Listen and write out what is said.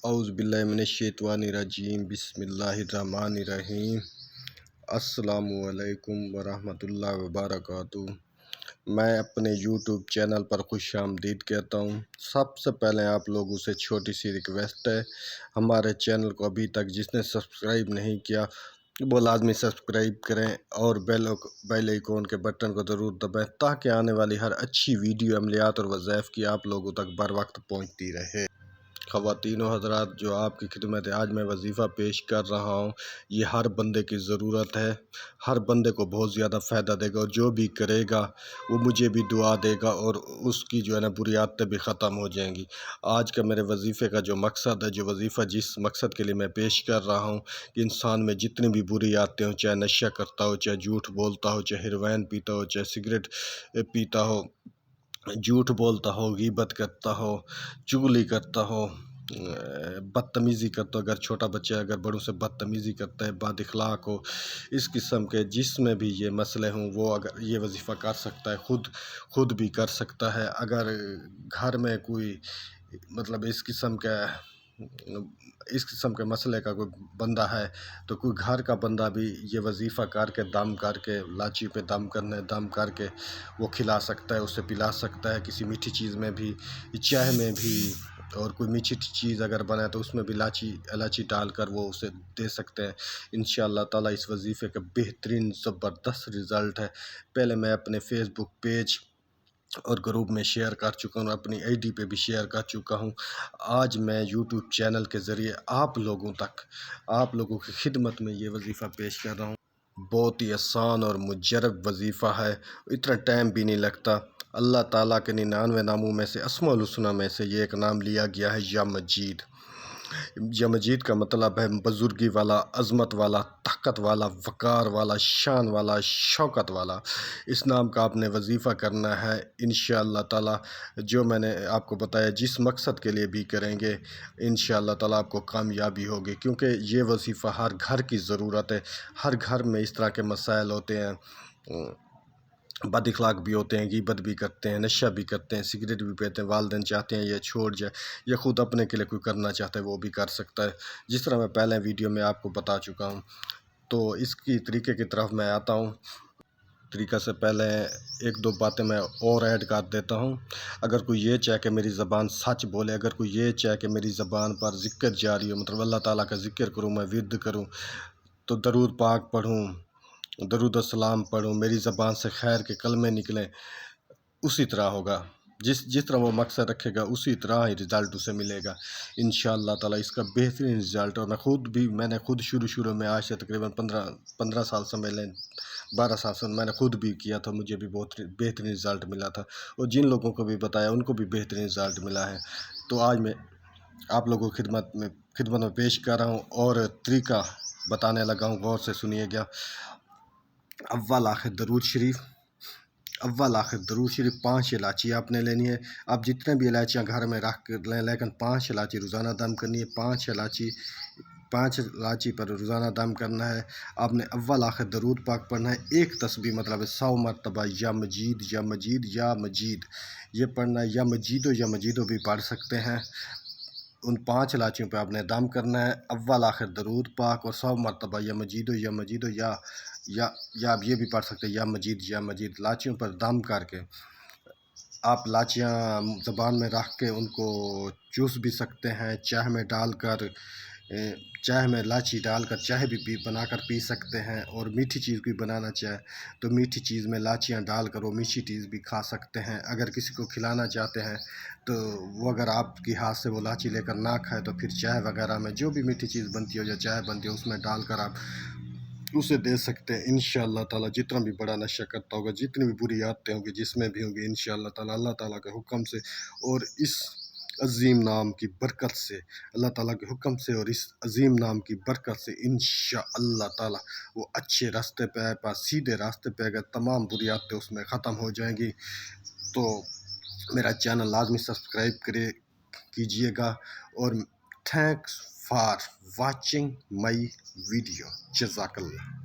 اعوذ باللہ من الشیطان الرجیم بسم اللہ الرحمن الرحیم۔ السلام علیکم ورحمۃ اللہ وبرکاتہ۔ میں اپنے یوٹیوب چینل پر خوش آمدید کہتا ہوں۔ سب سے پہلے آپ لوگوں سے چھوٹی سی ریکویسٹ ہے، ہمارے چینل کو ابھی تک جس نے سبسکرائب نہیں کیا وہ لازمی سبسکرائب کریں اور بیل آئیکن کے بٹن کو ضرور دبائیں تاکہ آنے والی ہر اچھی ویڈیو عملیات اور وظائف کی آپ لوگوں تک بر وقت پہنچتی رہے۔ خواتین و حضرات، جو آپ کی خدمت ہے، آج میں وظیفہ پیش کر رہا ہوں، یہ ہر بندے کی ضرورت ہے، ہر بندے کو بہت زیادہ فائدہ دے گا، اور جو بھی کرے گا وہ مجھے بھی دعا دے گا اور اس کی جو ہے نا بری عادتیں بھی ختم ہو جائیں گی۔ آج کا میرے وظیفے کا جو مقصد ہے، جو وظیفہ جس مقصد کے لیے میں پیش کر رہا ہوں، کہ انسان میں جتنی بھی بری عادتیں ہوں، چاہے نشہ کرتا ہو، چاہے جھوٹ بولتا ہو، چاہے ہیروین پیتا ہو، چاہے سگریٹ پیتا ہو، جھوٹ بولتا ہو، غیبت کرتا ہو، چغلی کرتا ہو، بدتمیزی کرتا ہو، اگر چھوٹا بچہ اگر بڑوں سے بدتمیزی کرتا ہے، بد اخلاق ہو، اس قسم کے جس میں بھی یہ مسئلے ہوں، وہ اگر یہ وظیفہ کر سکتا ہے، خود بھی کر سکتا ہے۔ اگر گھر میں کوئی مطلب اس قسم کے مسئلے کا کوئی بندہ ہے تو کوئی گھر کا بندہ بھی یہ وظیفہ کر کے دم کر کے لاچی پہ دم کر کے وہ کھلا سکتا ہے، اسے پلا سکتا ہے، کسی میٹھی چیز میں بھی، چائے میں بھی، اور کوئی میٹھی چیز اگر بنائے تو اس میں بھی الائچی ڈال کر وہ اسے دے سکتے ہیں۔ انشاءاللہ تعالیٰ اس وظیفے کا بہترین زبردست رزلٹ ہے۔ پہلے میں اپنے فیس بک پیج اور گروپ میں شیئر کر چکا ہوں، اپنی آئی ڈی پہ بھی شیئر کر چکا ہوں۔ آج میں یوٹیوب چینل کے ذریعے آپ لوگوں کی خدمت میں یہ وظیفہ پیش کر رہا ہوں۔ بہت ہی آسان اور مجرب وظیفہ ہے، اتنا ٹائم بھی نہیں لگتا۔ اللہ تعالیٰ کے 99 ناموں میں سے، اسماء الحسنی میں سے یہ ایک نام لیا گیا ہے، یا مجید۔ یا مجید کا مطلب ہے بزرگی والا، عظمت والا، طاقت والا، وقار والا، شان والا، شوکت والا۔ اس نام کا آپ نے وظیفہ کرنا ہے انشاءاللہ تعالیٰ۔ جو میں نے آپ کو بتایا، جس مقصد کے لیے بھی کریں گے انشاءاللہ تعالیٰ آپ کو کامیابی ہوگی، کیونکہ یہ وظیفہ ہر گھر کی ضرورت ہے۔ ہر گھر میں اس طرح کے مسائل ہوتے ہیں، بد اخلاق بھی ہوتے ہیں، غیبت بھی کرتے ہیں، نشہ بھی کرتے ہیں، سگریٹ بھی پیتے ہیں، والدین چاہتے ہیں یہ چھوڑ جائے، یا خود اپنے کے لیے کوئی کرنا چاہتا ہے وہ بھی کر سکتا ہے، جس طرح میں پہلے ویڈیو میں آپ کو بتا چکا ہوں۔ تو اس کی طریقے کی طرف میں آتا ہوں۔ طریقہ سے پہلے ایک دو باتیں میں اور ایڈ کر دیتا ہوں۔ اگر کوئی یہ چاہے کہ میری زبان سچ بولے، اگر کوئی یہ چاہے کہ میری زبان پر ذکر جاری ہو، مطلب اللہ تعالیٰ کا ذکر کروں، میں ورد کروں، تو درود پاک پڑھوں، درود السلام پڑھوں، میری زبان سے خیر کے کلمے نکلیں، اسی طرح ہوگا۔ جس طرح وہ مقصد رکھے گا اسی طرح ہی رزلٹ اسے ملے گا انشاءاللہ تعالیٰ۔ اس کا بہترین رزلٹ، اور میں نے خود شروع میں، آج سے تقریباً 15 سال سے، 12 سال سے میں نے خود بھی کیا تھا، مجھے بھی بہت بہترین رزلٹ ملا تھا، اور جن لوگوں کو بھی بتایا ان کو بھی بہترین رزلٹ ملا ہے۔ تو آج میں آپ لوگوں کی خدمت میں پیش کر رہا ہوں اور طریقہ بتانے لگا ہوں، غور سے سنیے گا۔ اول آخر درود شریف 5 الائچی آپ نے لینی ہے۔ آپ جتنے بھی الائچیاں گھر میں رکھ کر لیں، لیکن 5 الائچی روزانہ دم کرنی ہے۔ 5 الائچی پر روزانہ دم کرنا ہے۔ آپ نے اول آخر درود پاک پڑھنا ہے، ایک تسبیح مطلب 100 مرتبہ یا مجید یا مجید یا مجید یہ پڑھنا ہے، یا مجیدو بھی پڑھ سکتے ہیں۔ ان 5 الائچیوں پہ آپ نے دم کرنا ہے، اول آخر درود پاک اور 100 مرتبہ یا مجیدو یا آپ یہ بھی پڑھ سکتے ہیں، یا مجید لاچیوں پر دم کر کے آپ لاچیاں زبان میں رکھ کے ان کو چوس بھی سکتے ہیں، چائے میں لاچی ڈال کر چائے بھی بنا کر پی سکتے ہیں، اور میٹھی چیز بھی بنانا چاہے تو میٹھی چیز میں لاچیاں ڈال کر وہ میٹھی چیز بھی کھا سکتے ہیں۔ اگر کسی کو کھلانا چاہتے ہیں تو وہ اگر آپ کے ہاتھ سے وہ لاچی لے کر نہ کھائے تو پھر چائے وغیرہ میں جو بھی میٹھی چیز بنتی ہو یا چائے بنتی ہے اس میں ڈال کر آپ اسے دے سکتے ہیں انشاءاللہ تعالیٰ۔ جتنا بھی بڑا نشہ کرتا ہوگا، جتنی بھی بری عادتیں ہوں گی جس میں بھی ہوں گی انشاءاللہ تعالیٰ، اللہ تعالیٰ کے حکم سے اور اس عظیم نام کی برکت سے، اللہ تعالیٰ کے حکم سے اور اس عظیم نام کی برکت سے انشاءاللہ تعالیٰ وہ اچھے راستے پہ آئے، سیدھے راستے پہ اگر تمام بری عادتیں اس میں ختم ہو جائیں گی۔ تو میرا چینل لازمی سبسکرائب کیجیے گا، اور thanks for watching my video, جزاک اللہ۔